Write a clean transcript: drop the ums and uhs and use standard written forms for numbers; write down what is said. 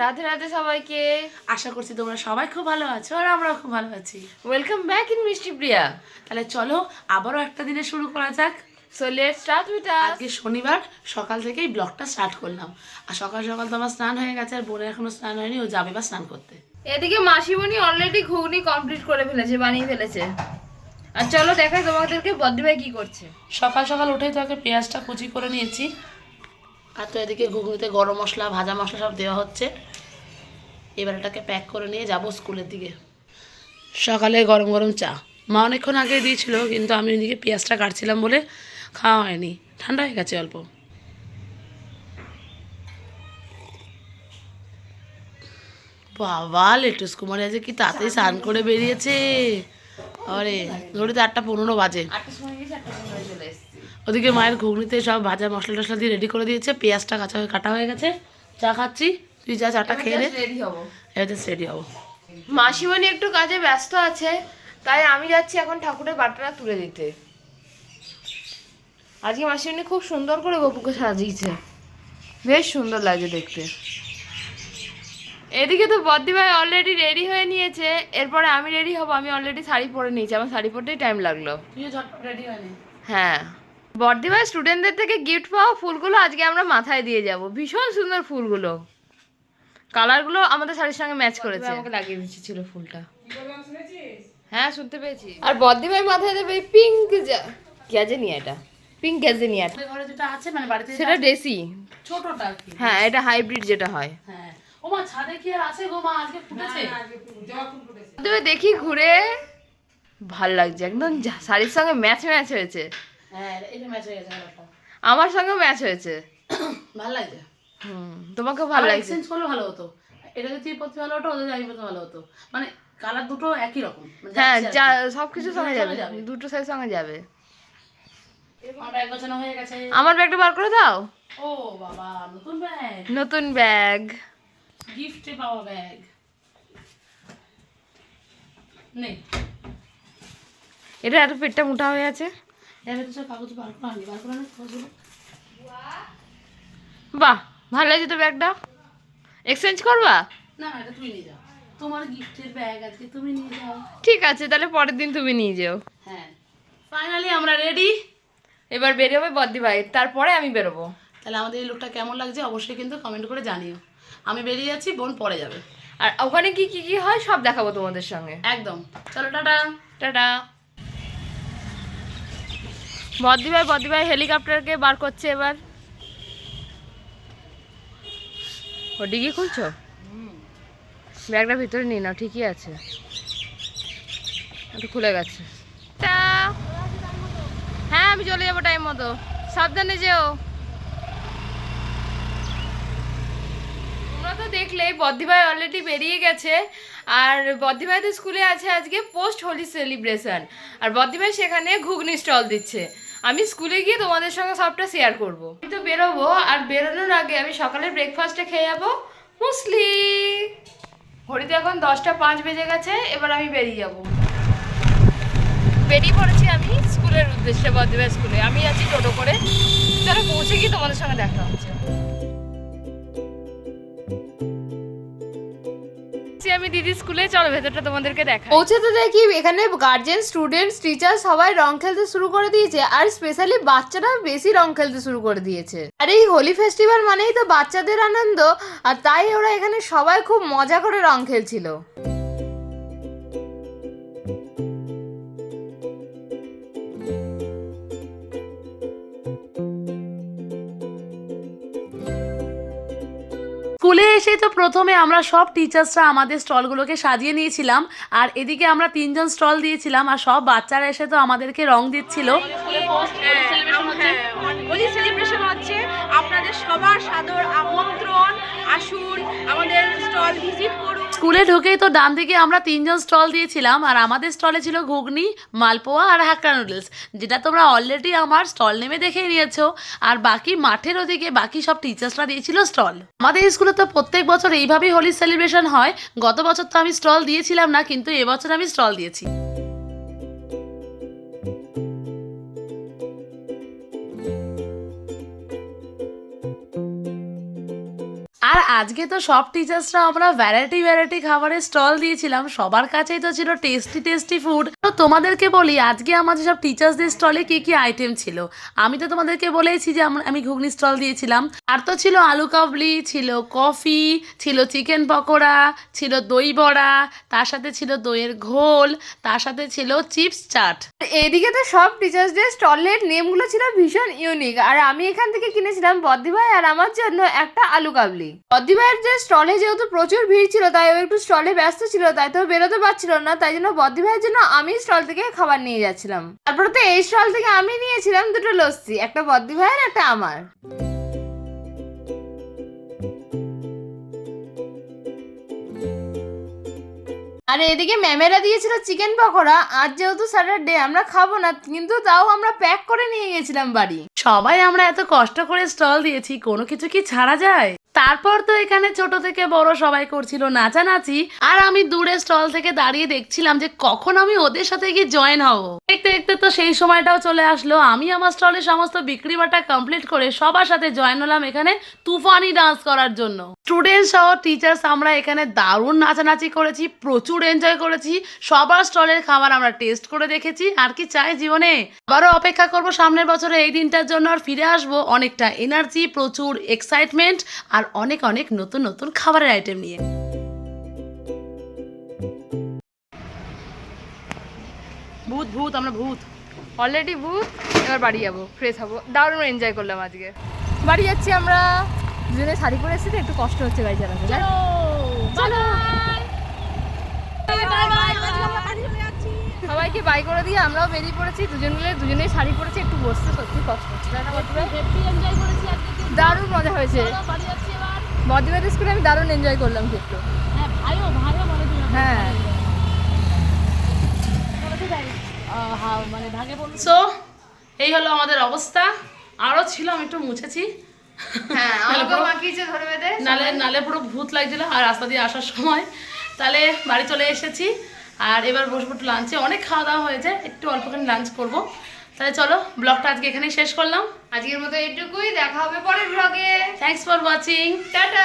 রাধে রাধে সবাইকে। আশা করছি তোমরা সবাই খুব ভালো আছো আর আমরাও খুব ভালো আছি। ওয়েলকাম ব্যাক ইন মিষ্টি প্রিয়া। তাহলে চলো আবারও একটা দিনে শুরু করা যাক। So let's start with us. আজকে শনিবার, সকাল থেকেই ব্লগটা স্টার্ট করলাম। আর সকাল সকাল তো আমার স্নান হয়ে গেছে, আর বোনের এখনো স্নান হয়নি, ও যাবে বা স্নান করতে। এদিকে মাসিমণি অলরেডি ঘুগনি কমপ্লিট করে ফেলেছে, বানিয়ে ফেলেছে। আর চলো দেখাই তোমাদেরকে বদ্দি ভাই কি করছে। সকাল সকাল উঠেই তো আগে পেঁয়াজটা কুচি করে নিয়েছি, আর তো এদিকে ঘুগনিতে গরম মশলা, ভাজা মশলা সব দেওয়া হচ্ছে। এবার এটাকে প্যাক করে নিয়ে যাব স্কুলের দিকে। সকালে গরম গরম চা মা অনেকক্ষণ আগে দিয়েছিল, কিন্তু আমি ওইদিকে পেঁয়াজটা কাটছিলাম বলে খাওয়া হয়নি, ঠান্ডা হয়ে গেছে অল্প। বাবা লেটুস কুমার আজকে কি তাড়াতাড়ি স্নান করে বেরিয়েছে। আরে ঘড়িতে 8:15 বাজে। ওদিকে মায়ের ঘুগনিতে সব ভাজা মশলা টশলা দিয়ে রেডি করে দিয়েছে, পেঁয়াজটা কাটা হয়ে গেছে। চা খাচ্ছি, তুই যা চাটা খেয়ে নে, রেডি হবো। এবার রেডি হবো। মাসিমণি একটু কাজে ব্যস্ত আছে, তাই আমি যাচ্ছি এখন ঠাকুরের বাটাটা তুলে দিতে। আজকে মাসিমণি খুব সুন্দর করে গপুকে সাজিয়েছে, বেশ সুন্দর লাগছে দেখতে। এদিকে তো বদ্দি ভাই অলরেডি রেডি হয়ে নিয়েছে, এরপরে আমি রেডি হব। আমি অলরেডি শাড়ি পরে নিয়েছি, আমার শাড়ি পরতেই টাইম লাগলো। তুইও ঝটপট রেডি হয়নি? হ্যাঁ, বদ্দি ভাই স্টুডেন্টদের থেকে গিফট পাওয়া ফুলগুলো আজকে আমরা মাথায় দিয়ে যাব। ভীষণ সুন্দর ফুলগুলো, কালারগুলো আমাদের শাড়ির সঙ্গে ম্যাচ করেছে। আমাকে লাগিয়ে দিচ্ছিল ফুলটা। হ্যাঁ শুনতে পেয়েছি। আর বদ্দি ভাই মাথায় দেবে পিঙ্ক গ্যাজেনিয়া, এটা পিঙ্ক গ্যাজেনিয়া। ঘরে যেটা আছে মানে বাড়িতে সেটা ডেসি ছোটটা আর কি। হ্যাঁ, এটা হাইব্রিড যেটা হয়। হ্যাঁ, ও মা ছাদে কি আর আছে গো মা, আজকে ফুটেছে। বদ্দি ভাই দেখি ঘুরে, ভাল লাগছে একদম, শাড়ির সঙ্গে ম্যাচ ম্যাচ হয়েছে। হ্যাঁ এটা ম্যাচ হয়ে গেছে কালারটা, আমার সঙ্গে ম্যাচ হয়েছে। ভালো লাগছে। তোমাকেও ভালো লাগছে? এক্সচেঞ্জ করলে ভালো হতো, এটা যদি পড়তে ভালো হতো, ওদের যাই পড়তে ভালো হতো। মানে কালার দুটো একই রকম। হ্যাঁ, সবকিছু সঙ্গে যাবে, দুটো সাইজ সঙ্গে যাবে। আমার ব্যাগ গোছানো হয়ে গেছে। আমার ব্যাগটা বার করে দাও। ও বাবা, নতুন ব্যাগ, নতুন ব্যাগ, গিফটে পাওয়া ব্যাগ নেই। এটা এত পেটটা মোটা হয়ে আছে। এর ভেতরে সব কাগজ বার করে আনি, বার করে আনি কাগজগুলো। বাহ, ভালো লাগছে তো ব্যাগটা। এক্সচেঞ্জ করবা? না না, এটা তুই নিয়ে যাও, তোমার গিফটের ব্যাগ আজকে তুমি নিয়ে যাও। ঠিক আছে, তাহলে পরের দিন তুমি নিয়ে যেও। হ্যাঁ, ফাইনালি আমরা রেডি। এবার বেরোবে বদ্দি ভাই, তারপরে আমি বেরোবো। তাহলে আমাদের এই লুকটা কেমন লাগছে অবশ্যই কিন্তু কমেন্ট করে জানিও। আমি বেরিয়ে যাচ্ছি, বোন পরে যাবে। আর ওখানে কি কি কি হয় সব দেখাবো তোমাদের সঙ্গে। একদম, চলো টাটা। টাটা। বদ্দি ভাই হেলিকপ্টারকে বার করছে এবার। ও ডিগি খুলছো? ব্যাগটা ভিতরে নিয়ে নাও, ঠিকই আছে, একটু খুলে গেছে। হ্যাঁ আমি চলে যাবো টাইম মতো, সাবধানে যেও। তোমরা তো দেখলেই বদ্দি ভাই অলরেডি বেরিয়ে গেছে। আর বদ্দি ভাই তো স্কুলে আছে আজকে পোস্ট হোলি সেলিব্রেশন, আর বদ্দি ভাই সেখানে ঘুগনি স্টল দিচ্ছে। আমি স্কুলে গিয়ে তোমাদের সঙ্গে সবটা শেয়ার করব। আমি তো বেরোবো, আর বেরোনোর আগে আমি সকালের ব্রেকফাস্টে খেয়ে যাবো মুসলি। ঘড়িতে এখন 10:05 বেজে গেছে, এবার আমি বেরিয়ে যাব। বেরিয়ে পড়েছি আমি স্কুলের উদ্দেশ্যে, বদ্দি ভাই স্কুলে। আমি আছি টোটো করে, চলো পৌঁছে গিয়ে তোমাদের সঙ্গে দেখা হচ্ছে। আমি দিদি স্কুলে, চলো ভেতরটা তোমাদেরকে দেখা। পৌঁছাতে দেখি এখানে গার্জেন, স্টুডেন্টস, টিচার সবাই রং খেলতে শুরু করে দিয়েছে। আর স্পেশালি বাচ্চারা বেশি রং খেলতে শুরু করে দিয়েছে। আর এই হোলি ফেস্টিভ্যাল মানেই তো বাচ্চাদের আনন্দ, আর তাই ওরা এখানে সবাই খুব মজা করে রং খেলছিল। স্কুলে এসে তো প্রথমে আমরা সব টিচার্সরা আমাদের স্টলগুলোকে সাজিয়ে নিয়েছিলাম, আর এদিকে আমরা 3জন স্টল দিয়েছিলাম, আর সব বাচ্চারা এসে তো আমাদেরকে রং দিচ্ছিল। হোলি সেলিব্রেশন হচ্ছে, আপনাদের সবার সাদর আমন্ত্রণ, আসুন আমাদের স্টল ভিজিট করুন। স্কুলে ঢুকেই তো ডান দিকে আমরা 3জন স্টল দিয়েছিলাম, আর আমাদের স্টলে ছিল ঘুগনি, মালপোয়া আর হাক্কা নুডলস, যেটা তোমরা অলরেডি আমার স্টল নেমে দেখে নিয়েছো। আর বাকি মাঠের ওদিকে বাকি সব টিচার্সরা দিয়েছিল স্টল। আমাদের স্কুলে তো প্রত্যেক বছর এইভাবেই হোলি সেলিব্রেশন হয়। গত বছর তো আমি স্টল দিয়েছিলাম না, কিন্তু এবছর আমি স্টল দিয়েছি। আজকে তো সব টিচার্সরা আমরা ভ্যারাইটি খাবারের স্টল দিয়েছিলাম, সবার কাছেই তো ছিল টেস্টি ফুড। তো তোমাদেরকে বলি আজকে আমাদের সব টিচার্সদের স্টলে কি কি আইটেম ছিল। আমি তো তোমাদেরকে বলেছি যে আমি ঘুগনি স্টল দিয়েছিলাম, আর তো ছিল আলু কাবলি, ছিল কফি, ছিল চিকেন পকোড়া, ছিল দই বড়া, তার সাথে ছিল দইয়ের ঘোল, তার সাথে ছিল চিপস চাট। এইদিকে তো সব টিচার্সদের স্টলের নেমগুলো ছিল ভীষণ ইউনিক। আর আমি এখান থেকে কিনেছিলাম বদ্দি ভাই আর আমার জন্য একটা আলু কাবলি। বদ্দি ভাইয়ের যে স্টলে যেহেতু প্রচুর ভিড় ছিল, তাই ও একটু স্টলে ব্যস্ত ছিল, তাই তো বেরোতে পারছিল না। তাই জন্য বদ্দি ভাইয়ের জন্য আমি স্টল থেকে খাবার নিয়ে যাচ্ছিলাম। তারপরে তো এই স্টল থেকে আমি নিয়েছিলাম দুটো লস্যি, একটা বদ্দি ভাইয়ের একটা আমার। আর এদিকে ম্যামেরা দিয়েছিল চিকেন পকোড়া। আজ যেহেতু স্যাটারডে আমরা খাবো না, কিন্তু তাও আমরা প্যাক করে নিয়ে গেছিলাম বাড়ি। সবাই আমরা এত কষ্ট করে স্টল দিয়েছি, কোনো কিছু কি ছাড়া যায়? তারপর তো এখানে ছোট থেকে বড় সবাই করছিল নাচানাচি, আর আমি দূরে স্টল থেকে দাঁড়িয়ে দেখছিলাম যে কখন আমি ওদের সাথে গিয়ে জয়েন হব। দেখতে দেখতে তো সেই সময়টাও চলে আসলো। আমি আমার স্টলে সমস্ত বিক্রি বাটা কমপ্লিট করে সবার সাথে জয়েন হলাম এখানে তুফানি ডান্স করার জন্য। স্টুডেন্ট সহ টিচার্স আমরা এখানে দারুণ নাচানাচি করেছি, প্রচুর এনজয় করেছি। সবার স্টলের খাবার আমরা টেস্ট করে দেখেছি। আর কি চাই জীবনে? আবারও অপেক্ষা করব সামনের বছরে এই দিনটার জন্য, আর ফিরে আসবো অনেকটা এনার্জি, প্রচুর এক্সাইটমেন্ট আর অনেক নতুন খাবারের আইটেম নিয়ে। ভূত আমরা ভূত অলরেডি ভূত। এবার বাড়ি যাবো, ফ্রেশ হবো। দারুণ এনজয় করলাম আজকে। বাড়ি যাচ্ছি আমরা, দুজনে শাড়ি পরে এসেছি তো একটু কষ্ট হচ্ছে গাড়ি চালাতে। চলো সবাইকে বাই করে দিয়ে আমরাও বেরিয়ে পড়েছি। দুজন মিলে দুজনেই শাড়ি পরেছি, একটু বসতে সত্যি কষ্ট হচ্ছে। দারুণ মজা হয়েছে। বদ্দিবাড়ি স্কুলে আমি দারুণ এনজয় করলাম কিন্তু। হ্যাঁ সো এই হলো আমাদের অবস্থা। আরো ছিল, আমি একটু মুছেছি। হ্যাঁ আমাকেও মাখিয়েছে ধরে বেঁধে। নালে পুরো ভূত লাগছিল আর রাস্তা দিয়ে আসার সময়। তাহলে বাড়ি চলে এসেছি, আর এবার বসবো একটু লাঞ্চে। অনেক খাওয়া দাওয়া হয়েছে, একটু অল্পখানি লাঞ্চ করব। তাহলে চলো, ব্লগটা আজকে এখানেই শেষ করলাম। আজকের মতো এইটুকুই, দেখা হবে পরের ব্লগে। Thanks for watching. টাটা।